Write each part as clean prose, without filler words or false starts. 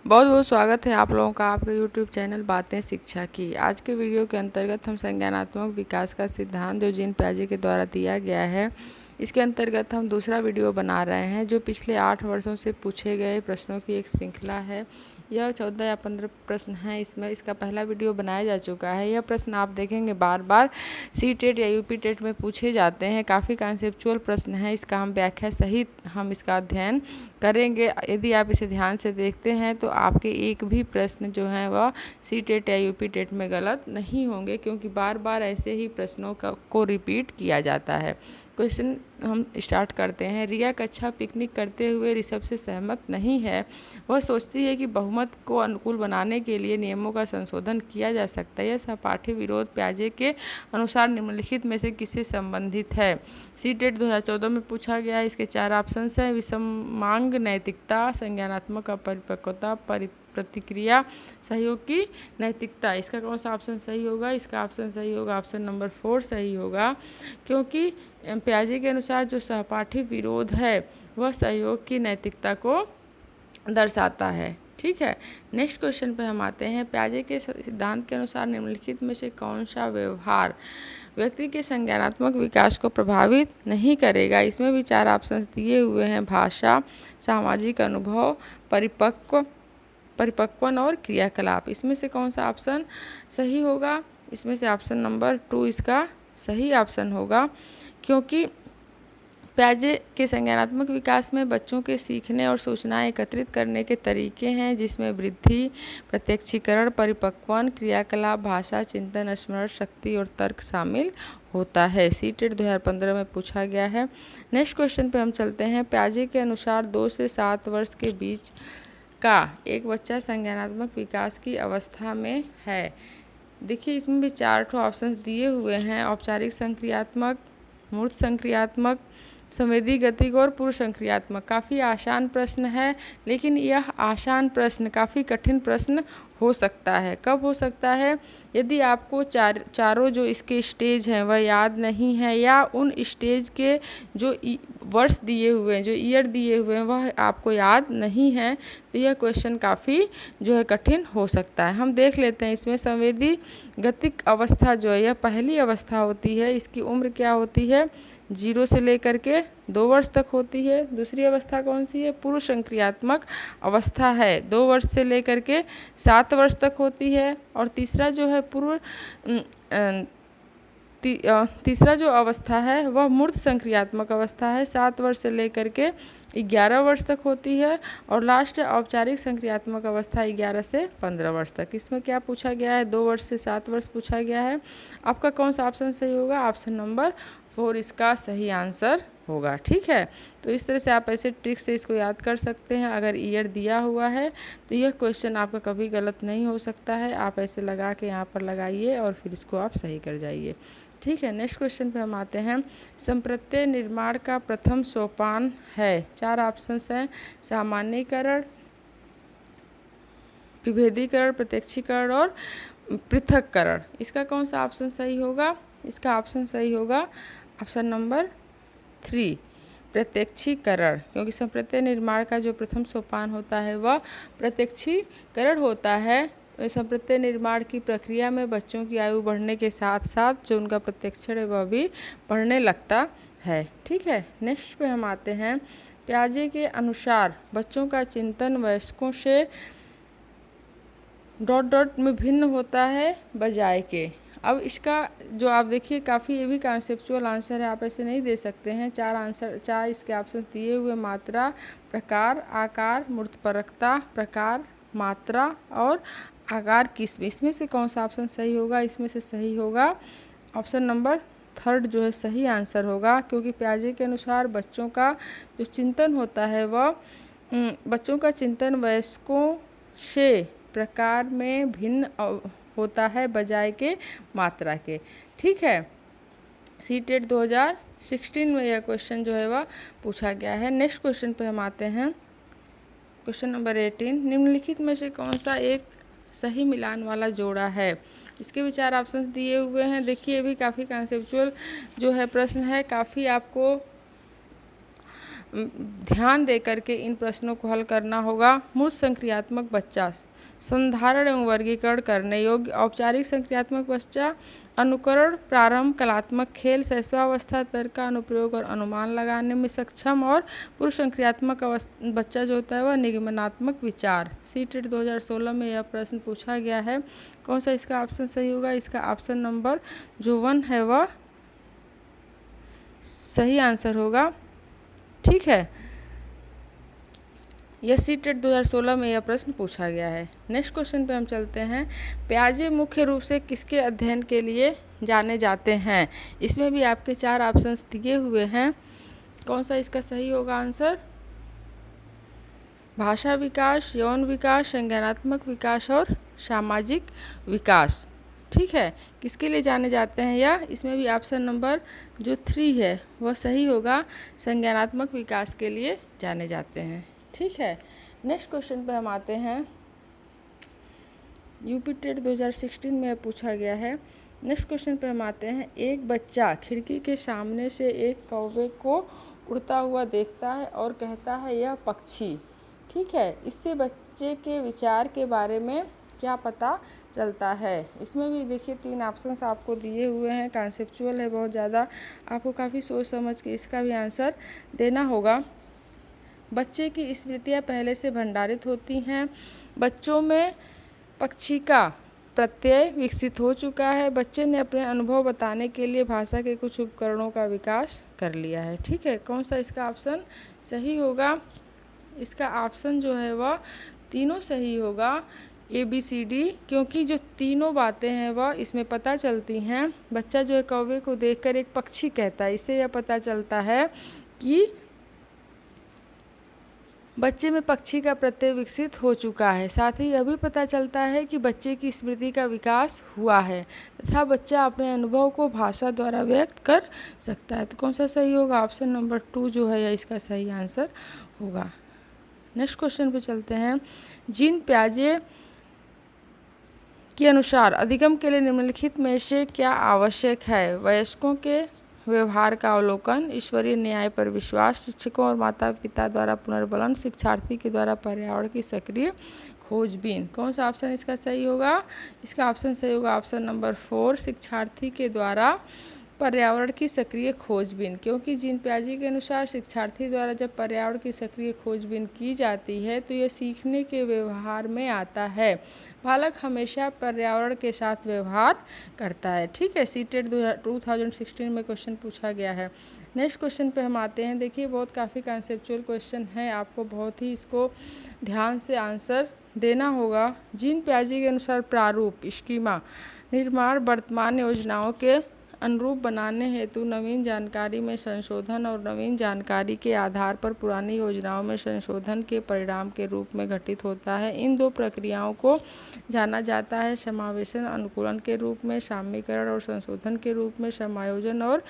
बहुत बहुत स्वागत है आप लोगों का आपके YouTube चैनल बातें शिक्षा की। आज के वीडियो के अंतर्गत हम संज्ञानात्मक विकास का सिद्धांत जो जीन पियाजे के द्वारा दिया गया है, इसके अंतर्गत हम दूसरा वीडियो बना रहे हैं जो पिछले 8 वर्षों से पूछे गए प्रश्नों की एक श्रृंखला है। यह 14 या 15 प्रश्न हैं। इसका पहला वीडियो बनाया जा चुका है। यह प्रश्न आप देखेंगे बार बार सी-टेट या यूपी-टेट में पूछे जाते हैं। काफ़ी कॉन्सेप्चुअल प्रश्न है। इसका हम व्याख्या सहित हम इसका अध्ययन करेंगे। यदि आप इसे ध्यान से देखते हैं तो आपके एक भी प्रश्न जो हैं वह सी-टेट या यूपी-टेट में गलत नहीं होंगे, क्योंकि बार बार ऐसे ही प्रश्नों को रिपीट किया जाता है। क्वेश्चन हम स्टार्ट करते हैं। रिया कक्षा पिकनिक करते हुए ऋषभ से सहमत नहीं है। वह सोचती है कि बहुमत को अनुकूल बनाने के लिए नियमों का संशोधन किया जा सकता है। यह सहपाठी विरोध पियाजे के अनुसार निम्नलिखित में से किससे संबंधित है? सी-टेट 2014 में पूछा गया है। इसके 4 ऑप्शन हैं। विषमांग नैतिकता, संज्ञानात्मक अपरिपक्वता, प्रतिक्रिया सहयोग की नैतिकता। इसका कौन सा ऑप्शन सही होगा? इसका ऑप्शन सही होगा ऑप्शन नंबर 4 सही होगा, क्योंकि पियाजे के अनुसार जो सहपाठी विरोध है वह सहयोग की नैतिकता को दर्शाता है। ठीक है, नेक्स्ट क्वेश्चन पे हम आते हैं। पियाजे के सिद्धांत के अनुसार निम्नलिखित में से कौन सा व्यवहार व्यक्ति के संज्ञानात्मक विकास को प्रभावित नहीं करेगा? इसमें भी 4 ऑप्शन दिए हुए हैं। भाषा, सामाजिक अनुभव, परिपक्वन और क्रियाकलाप। इसमें से कौन सा ऑप्शन सही होगा? इसमें से ऑप्शन नंबर 2 इसका सही ऑप्शन होगा, क्योंकि पियाजे के संज्ञानात्मक विकास में बच्चों के सीखने और सूचनाएं एकत्रित करने के तरीके हैं, जिसमें वृद्धि, प्रत्यक्षीकरण, परिपक्वन, क्रियाकलाप, भाषा, चिंतन, स्मरण शक्ति और तर्क शामिल होता है। सी-टेट 2015 में पूछा गया है। नेक्स्ट क्वेश्चन पे हम चलते हैं। पियाजे के अनुसार 2 से 7 वर्ष के बीच का एक बच्चा संज्ञानात्मक विकास की अवस्था में है। देखिए, इसमें भी 4 ऑप्शन दिए हुए हैं। औपचारिक संक्रियात्मक, मूर्त संक्रियात्मक, संवेदी गतिक और पूर्व संक्रियात्मक। काफ़ी आसान प्रश्न है, लेकिन यह आसान प्रश्न काफ़ी कठिन प्रश्न हो सकता है। कब हो सकता है? यदि आपको चारों जो इसके स्टेज हैं वह याद नहीं है, या उन स्टेज के जो वर्ष दिए हुए हैं, जो ईयर दिए हुए हैं वह आपको याद नहीं है, तो यह क्वेश्चन काफ़ी जो है कठिन हो सकता है। हम देख लेते हैं। इसमें संवेदी गतिक अवस्था जो है यह पहली अवस्था होती है। इसकी उम्र क्या होती है? 0 से लेकर के 2 वर्ष तक होती है। दूसरी अवस्था कौन सी है? पूर्व संक्रियात्मक अवस्था है, 2 वर्ष से लेकर के 7 वर्ष तक होती है। और तीसरा जो है तीसरा जो अवस्था है वह मूर्त संक्रियात्मक अवस्था है, 7 वर्ष से लेकर के 11 वर्ष तक होती है। और लास्ट औपचारिक संक्रियात्मक अवस्था 11 से 15 वर्ष तक। इसमें क्या पूछा गया है? 2 वर्ष से 7 वर्ष पूछा गया है। आपका कौन सा ऑप्शन सही होगा? ऑप्शन नंबर 4 इसका सही आंसर होगा। ठीक है, तो इस तरह से आप ऐसे ट्रिक से इसको याद कर सकते हैं। अगर ईयर दिया हुआ है तो यह क्वेश्चन आपका कभी गलत नहीं हो सकता है। आप ऐसे लगा के यहाँ पर लगाइए और फिर इसको आप सही कर जाइए। ठीक है, नेक्स्ट क्वेश्चन पे हम आते हैं। संप्रत्यय निर्माण का प्रथम सोपान है। 4 ऑप्शंस हैं। सामान्यीकरण, विभेदीकरण, प्रत्यक्षीकरण और पृथक्करण। इसका कौन सा ऑप्शन सही होगा? इसका ऑप्शन सही होगा ऑप्शन नंबर 3 प्रत्यक्षीकरण, क्योंकि संप्रत्यय निर्माण का जो प्रथम सोपान होता है वह प्रत्यक्षीकरण होता है। संप्रत्यय निर्माण की प्रक्रिया में बच्चों की आयु बढ़ने के साथ साथ जो उनका प्रत्यक्षण है वह भी बढ़ने लगता है। ठीक है, नेक्स्ट पे हम आते हैं। पियाजे के अनुसार बच्चों का चिंतन वयस्कों से में भिन्न होता है बजाय के। अब इसका जो आप देखिए काफ़ी ये भी कॉन्सेप्चुअल आंसर है, आप ऐसे नहीं दे सकते हैं। 4 इसके ऑप्शन दिए हुए। मात्रा, प्रकार, आकार, मूर्तपरकता, प्रकार, मात्रा और आकार किस्म। इसमें से कौन सा ऑप्शन सही होगा? इसमें से सही होगा ऑप्शन नंबर 3 जो है सही आंसर होगा, क्योंकि पियाजे के अनुसार बच्चों का जो चिंतन होता है वह बच्चों का चिंतन वयस्कों से प्रकार में भिन्न होता है बजाय के मात्रा के। ठीक है, सी-टेट 2016 में यह क्वेश्चन जो है वह पूछा गया है। नेक्स्ट क्वेश्चन पे हम आते हैं। Question number 18। निम्नलिखित में से कौन सा एक सही मिलान वाला जोड़ा है? इसके भी 4 ऑप्शंस दिए हुए हैं। देखिए, ये भी काफ़ी कॉन्सेप्चुअल जो है प्रश्न है, काफ़ी आपको ध्यान दे करके इन प्रश्नों को हल करना होगा। मूर्त संक्रियात्मक बच्चा संधारण एवं वर्गीकरण करने योग्य, औपचारिक संक्रियात्मक बच्चा अनुकरण, प्रारंभ, कलात्मक खेल, शैशवावस्था, तर्क का अनुप्रयोग और अनुमान लगाने में सक्षम, और पूर्व संक्रियात्मक बच्चा जो होता है वह निगमनात्मक विचार। सीटेट 2016 में यह प्रश्न पूछा गया है। कौन सा इसका ऑप्शन सही होगा? इसका ऑप्शन नंबर जो 1 है वह सही आंसर होगा। ठीक है, यह सीटेट 2016 में यह प्रश्न पूछा गया है। नेक्स्ट क्वेश्चन पे हम चलते हैं। प्याजे मुख्य रूप से किसके अध्ययन के लिए जाने जाते हैं? इसमें भी आपके 4 ऑप्शंस दिए हुए हैं। कौन सा इसका सही होगा आंसर? भाषा विकास, यौन विकास, संज्ञानात्मक विकास और सामाजिक विकास। ठीक है, किसके लिए जाने जाते हैं यह? इसमें भी ऑप्शन नंबर जो 3 है वह सही होगा, संज्ञानात्मक विकास के लिए जाने जाते हैं। ठीक है, नेक्स्ट क्वेश्चन पे हम आते हैं। यूपी टेट 2016 में पूछा गया है। नेक्स्ट क्वेश्चन पे हम आते हैं। एक बच्चा खिड़की के सामने से एक कौवे को उड़ता हुआ देखता है और कहता है यह पक्षी। ठीक है, इससे बच्चे के विचार के बारे में क्या पता चलता है? इसमें भी देखिए 3 ऑप्शंस आपको दिए हुए हैं। कॉन्सेप्चुअल है बहुत ज़्यादा, आपको काफ़ी सोच समझ के इसका भी आंसर देना होगा। बच्चे की स्मृतियाँ पहले से भंडारित होती हैं। बच्चों में पक्षी का प्रत्यय विकसित हो चुका है। बच्चे ने अपने अनुभव बताने के लिए भाषा के कुछ उपकरणों का विकास कर लिया है। ठीक है, कौन सा इसका ऑप्शन सही होगा? इसका ऑप्शन जो है वह तीनों सही होगा, ABCD, क्योंकि जो तीनों बातें हैं वह इसमें पता चलती हैं। बच्चा जो है कौवे को देखकर एक पक्षी कहता है, इससे यह पता चलता है कि बच्चे में पक्षी का प्रत्यय विकसित हो चुका है। साथ ही यह भी पता चलता है कि बच्चे की स्मृति का विकास हुआ है तथा बच्चा अपने अनुभव को भाषा द्वारा व्यक्त कर सकता है। तो कौन सा सही होगा? ऑप्शन नंबर 2 जो है यह इसका सही आंसर होगा। नेक्स्ट क्वेश्चन पे चलते हैं। जीन प्याजे के अनुसार अधिगम के लिए निम्नलिखित में से क्या आवश्यक है? वयस्कों के व्यवहार का अवलोकन, ईश्वरीय न्याय पर विश्वास, शिक्षकों और माता पिता द्वारा पुनर्बलन, शिक्षार्थी के द्वारा पर्यावरण की सक्रिय खोजबीन। कौन सा ऑप्शन इसका सही होगा? इसका ऑप्शन सही होगा ऑप्शन नंबर 4, शिक्षार्थी के द्वारा पर्यावरण की सक्रिय खोजबीन। क्योंकि जीन प्याजे के अनुसार शिक्षार्थी द्वारा जब पर्यावरण की सक्रिय खोजबीन की जाती है तो यह सीखने के व्यवहार में आता है। बालक हमेशा पर्यावरण के साथ व्यवहार करता है। ठीक है, सीटेट 2016 में क्वेश्चन पूछा गया है। नेक्स्ट क्वेश्चन पे हम आते हैं। देखिए बहुत काफ़ी कॉन्सेप्चुअल क्वेश्चन है, आपको बहुत ही इसको ध्यान से आंसर देना होगा। जीन प्याजे के अनुसार प्रारूप स्कीमा निर्माण वर्तमान योजनाओं के अनुरूप बनाने हेतु नवीन जानकारी में संशोधन और नवीन जानकारी के आधार पर पुरानी योजनाओं में संशोधन के परिणाम के रूप में घटित होता है। इन 2 प्रक्रियाओं को जाना जाता है समावेशन अनुकूलन के रूप में, साम्यीकरण और संशोधन के रूप में, समायोजन और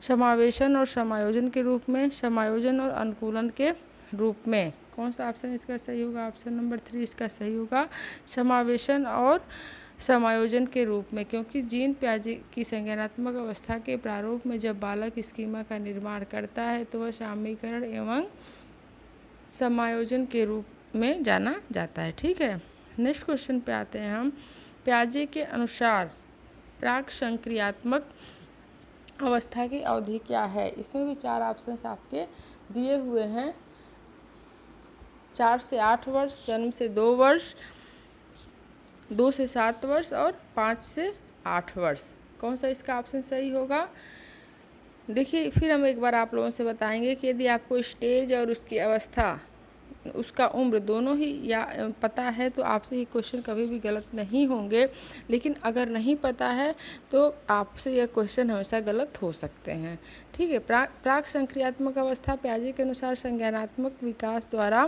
समायोजन के रूप में, समायोजन और अनुकूलन के रूप में। कौन सा ऑप्शन इसका सही होगा? ऑप्शन नंबर 3 इसका सही होगा, समावेशन और समायोजन के रूप में। क्योंकि जीन प्याजे की संज्ञानात्मक अवस्था के प्रारूप में जब बालक स्कीमा का निर्माण करता है तो वह साम्यीकरण एवं समायोजन के रूप में जाना जाता है। ठीक है, नेक्स्ट क्वेश्चन पे आते हैं हम। प्याजे के अनुसार प्राक संक्रियात्मक अवस्था की अवधि क्या है? इसमें भी 4 ऑप्शंस आपके दिए हुए हैं। 4 से 8 वर्ष, जन्म से 2 वर्ष, 2 से 7 वर्ष और 5 से 8 वर्ष। कौन सा इसका ऑप्शन सही होगा? देखिए फिर हम एक बार आप लोगों से बताएंगे कि यदि आपको स्टेज और उसकी अवस्था, उसका उम्र दोनों ही या पता है तो आपसे ये क्वेश्चन कभी भी गलत नहीं होंगे। लेकिन अगर नहीं पता है तो आपसे यह क्वेश्चन हमेशा गलत हो सकते हैं। ठीक है, प्राक संक्रियात्मक अवस्था प्याजे के अनुसार संज्ञानात्मक विकास द्वारा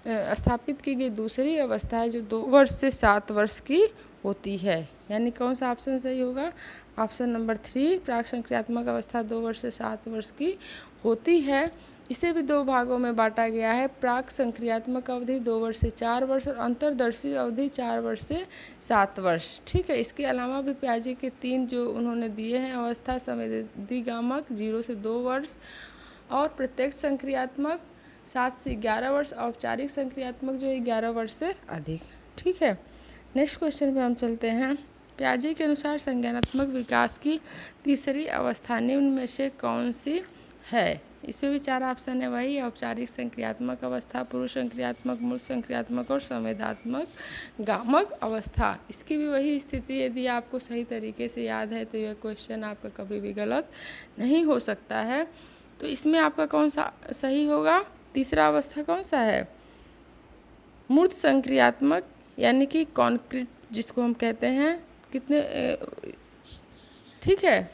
स्थापित की गई दूसरी अवस्था है जो 2 वर्ष से 7 वर्ष की होती है। यानी कौन सा ऑप्शन सही होगा? ऑप्शन नंबर 3, प्राक संक्रियात्मक अवस्था 2 वर्ष से 7 वर्ष की होती है। इसे भी 2 भागों में बांटा गया है। प्राक संक्रियात्मक अवधि 2 वर्ष से 4 वर्ष और अंतर्दर्शी अवधि 4 वर्ष से 7 वर्ष। ठीक है, इसके अलावा भी प्याजे के 3 जो उन्होंने दिए हैं अवस्था, संवेदीगामक 0 से 2 वर्ष, और प्रत्यक्ष संक्रियात्मक 7 से 11 वर्ष, औपचारिक संक्रियात्मक जो है 11 वर्ष से अधिक। ठीक है, नेक्स्ट क्वेश्चन पे हम चलते हैं। पियाजे के अनुसार संज्ञानात्मक विकास की तीसरी अवस्था निम्न में से कौन सी है? इसमें भी 4 ऑप्शन है, वही औपचारिक संक्रियात्मक अवस्था, पूर्व संक्रियात्मक, मूल संक्रियात्मक और संवेदात्मक गामक अवस्था। इसकी भी वही स्थिति, यदि आपको सही तरीके से याद है तो यह क्वेश्चन आपका कभी भी गलत नहीं हो सकता है। तो इसमें आपका कौन सा सही होगा? तीसरा अवस्था कौन सा है? मूर्त संक्रियात्मक, यानी कि कॉन्क्रीट जिसको हम कहते हैं। कितने ठीक है,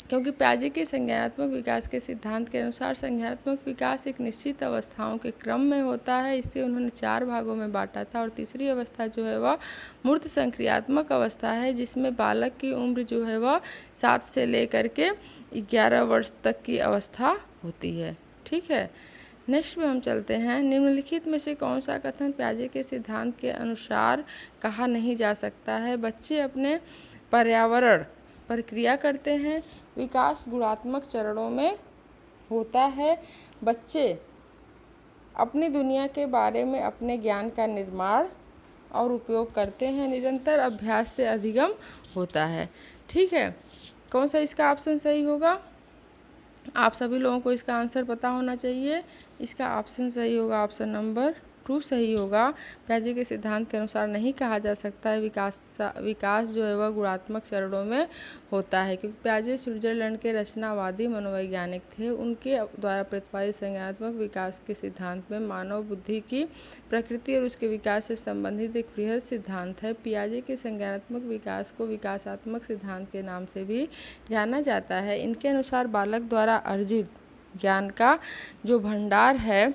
क्योंकि पियाजे के संज्ञानात्मक विकास के सिद्धांत के अनुसार संज्ञानात्मक विकास एक निश्चित अवस्थाओं के क्रम में होता है, इससे उन्होंने 4 भागों में बांटा था। और तीसरी अवस्था जो है वह मूर्त संक्रियात्मक अवस्था है, जिसमें बालक की उम्र जो है वह 7 से लेकर के 11 वर्ष तक की अवस्था होती है। ठीक है, नेक्स्ट में हम चलते हैं। निम्नलिखित में से कौन सा कथन पियाजे के सिद्धांत के अनुसार कहा नहीं जा सकता है? बच्चे अपने पर्यावरण पर क्रिया करते हैं, विकास गुणात्मक चरणों में होता है, बच्चे अपनी दुनिया के बारे में अपने ज्ञान का निर्माण और उपयोग करते हैं, निरंतर अभ्यास से अधिगम होता है। ठीक है, कौन सा इसका ऑप्शन सही होगा? आप सभी लोगों को इसका आंसर पता होना चाहिए। इसका ऑप्शन सही होगा, ऑप्शन नंबर 2 सही होगा। पियाजे के सिद्धांत के अनुसार नहीं कहा जा सकता है विकास जो है वह गुणात्मक चरणों में होता है, क्योंकि पियाजे स्विट्जरलैंड के रचनावादी मनोवैज्ञानिक थे। उनके द्वारा प्रतिपादित संज्ञानात्मक विकास के सिद्धांत में मानव बुद्धि की प्रकृति और उसके विकास से संबंधित एक बृहद सिद्धांत है। पियाजे के संज्ञानात्मक विकास को विकासात्मक सिद्धांत के नाम से भी जाना जाता है। इनके अनुसार बालक द्वारा अर्जित ज्ञान का जो भंडार है,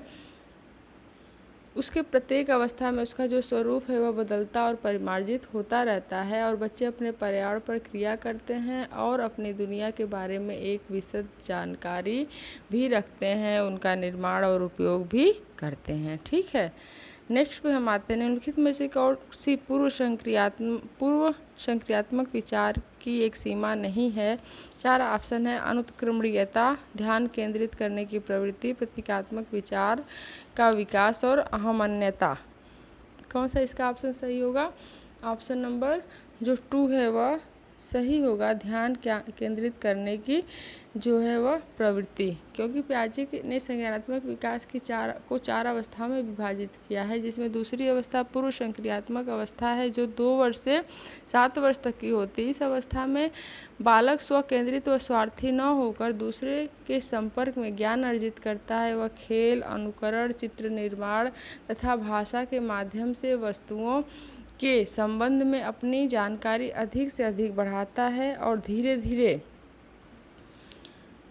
उसके प्रत्येक अवस्था में उसका जो स्वरूप है वह बदलता और परिमार्जित होता रहता है, और बच्चे अपने पर्यावरण पर क्रिया करते हैं और अपनी दुनिया के बारे में एक विशद जानकारी भी रखते हैं, उनका निर्माण और उपयोग भी करते हैं। ठीक है, नेक्स्ट पे हम आते हैं। निम्नलिखित में से कौन सी पूर्व संक्रियात्मक विचार की एक सीमा नहीं है? 4 ऑप्शन है। अनुत्क्रमणीयता, ध्यान केंद्रित करने की प्रवृत्ति, प्रतीकात्मक विचार का विकास और अहमन्यता। कौन सा इसका ऑप्शन सही होगा? ऑप्शन नंबर जो 2 है वह सही होगा, ध्यान केंद्रित करने की जो है वह प्रवृत्ति, क्योंकि पियाजे ने संज्ञानात्मक विकास की 4 अवस्थाओं में विभाजित किया है, जिसमें दूसरी अवस्था पूर्व संक्रियात्मक अवस्था है जो 2 वर्ष से 7 वर्ष तक की होती है। इस अवस्था में बालक स्व केंद्रित व स्वार्थी न होकर दूसरे के संपर्क में ज्ञान अर्जित करता है। वह खेल, अनुकरण, चित्र निर्माण तथा भाषा के माध्यम से वस्तुओं के संबंध में अपनी जानकारी अधिक से अधिक बढ़ाता है, और धीरे धीरे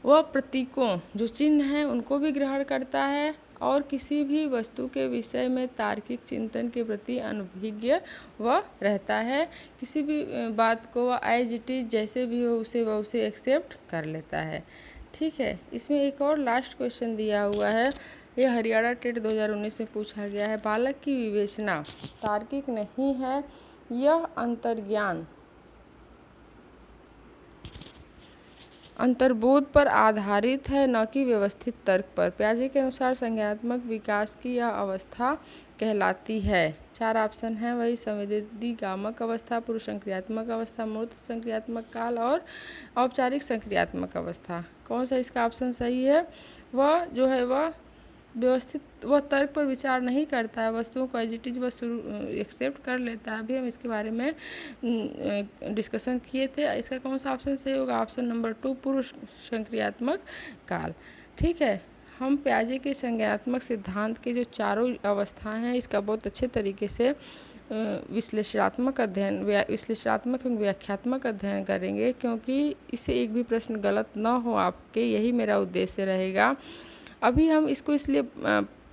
वह प्रतीकों जो चिन्ह हैं उनको भी ग्रहण करता है, और किसी भी वस्तु के विषय में तार्किक चिंतन के प्रति अनभिज्ञ वह रहता है। किसी भी बात को वह एज इट इज जैसे भी हो उसे एक्सेप्ट कर लेता है। ठीक है, इसमें एक और लास्ट क्वेश्चन दिया हुआ है, यह हरियाणा टेट 2019 में पूछा गया है। बालक की विवेचना तार्किक नहीं है, यह अंतर्ज्ञान अंतर्बोध पर आधारित है, न कि व्यवस्थित तर्क पर। पियाजे के अनुसार संज्ञानात्मक विकास की यह अवस्था कहलाती है। 4 ऑप्शन हैं, वही संवेदी गामक अवस्था, पूर्व संक्रियात्मक अवस्था, मूर्त संक्रियात्मक काल और औपचारिक संक्रियात्मक अवस्था। कौन सा इसका ऑप्शन सही है? वह जो है वह व्यवस्थित, वह तर्क पर विचार नहीं करता है, वस्तुओं को एज इट इज वह एक्सेप्ट कर लेता है। अभी हम इसके बारे में डिस्कशन किए थे। इसका कौन सा ऑप्शन सही होगा? ऑप्शन नंबर 2 पूर्व संक्रियात्मक काल। ठीक है, हम पियाजे के संज्ञानात्मक सिद्धांत के जो 4 अवस्थाएं हैं इसका बहुत अच्छे तरीके से विश्लेषणात्मक एवं व्याख्यात्मक अध्ययन करेंगे, क्योंकि इससे एक भी प्रश्न गलत न हो आपके, यही मेरा उद्देश्य रहेगा। अभी हम इसको इसलिए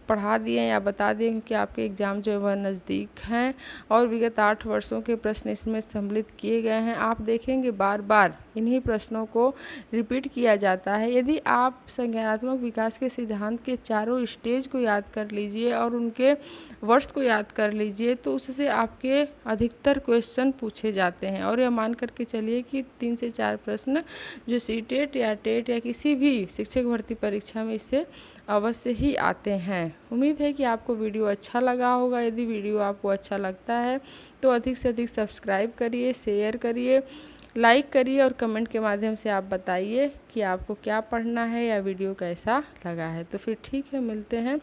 पढ़ा दिए या बता दिए, क्योंकि आपके एग्ज़ाम जो है वह नज़दीक हैं और विगत 8 वर्षों के प्रश्न इसमें सम्मिलित किए गए हैं। आप देखेंगे बार बार इन्हीं प्रश्नों को रिपीट किया जाता है। यदि आप संज्ञानात्मक विकास के सिद्धांत के चारों स्टेज को याद कर लीजिए और उनके वर्ष को याद कर लीजिए तो उससे आपके अधिकतर क्वेश्चन पूछे जाते हैं। और यह मान करके चलिए कि 3 से 4 प्रश्न जो सीटेट या टेट या किसी भी शिक्षक भर्ती परीक्षा में इससे अवश्य ही आते हैं। उम्मीद है कि आपको वीडियो अच्छा लगा होगा। यदि वीडियो आपको अच्छा लगता है तो अधिक से अधिक सब्सक्राइब करिए, शेयर करिए, लाइक करिए और कमेंट के माध्यम से आप बताइए कि आपको क्या पढ़ना है या वीडियो कैसा लगा है। तो फिर ठीक है, मिलते हैं